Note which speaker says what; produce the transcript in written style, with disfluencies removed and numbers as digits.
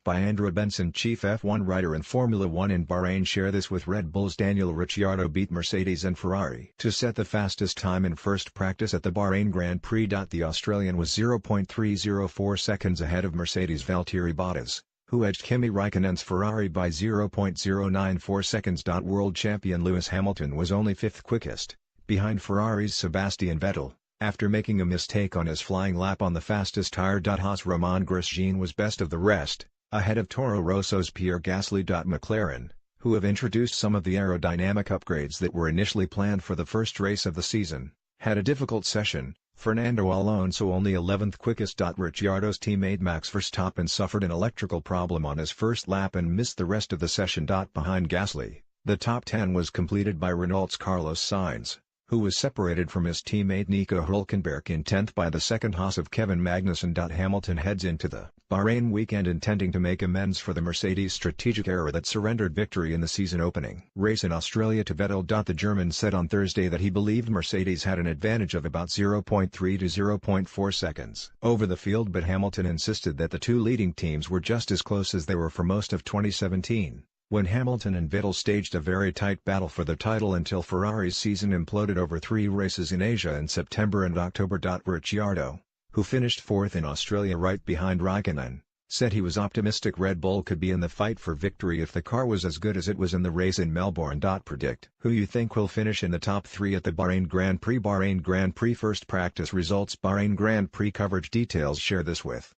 Speaker 1: by Andrew Benson. Chief F1 writer and Formula One in Bahrain share this with Red Bull's Daniel Ricciardo beat Mercedes and Ferrari to set the fastest time in first practice at the Bahrain Grand Prix. The Australian was 0.304 seconds ahead of Mercedes' Valtteri Bottas, who edged Kimi Raikkonen's Ferrari by 0.094 seconds. World champion Lewis Hamilton was only fifth quickest, behind Ferrari's Sebastian Vettel, after making a mistake on his flying lap on the fastest tire. Haas Romain Grosjean was best of the rest, ahead of Toro Rosso's Pierre Gasly. McLaren, who have introduced some of the aerodynamic upgrades that were initially planned for the first race of the season, had a difficult session. Fernando Alonso only 11th quickest. Ricciardo's teammate Max Verstappen suffered an electrical problem on his first lap and missed the rest of the session. Behind Gasly, the top 10 was completed by Renault's Carlos Sainz, who was separated from his teammate Nico Hülkenberg in 10th by the second Haas of Kevin Magnussen. Hamilton heads into the Bahrain weekend intending to make amends for the Mercedes strategic error that surrendered victory in the season opening race in Australia to Vettel. The German said on Thursday that he believed Mercedes had an advantage of about 0.3 to 0.4 seconds over the field, but Hamilton insisted that the two leading teams were just as close as they were for most of 2017. When Hamilton and Vettel staged a very tight battle for the title until Ferrari's season imploded over 3 races in Asia in September and October. Ricciardo, who finished fourth in Australia right behind Raikkonen, said he was optimistic Red Bull could be in the fight for victory if the car was as good as it was in the race in Melbourne. Predict who you think will finish in the top 3 at the Bahrain Grand Prix. Bahrain Grand Prix first practice results. Bahrain Grand Prix coverage details. Share this with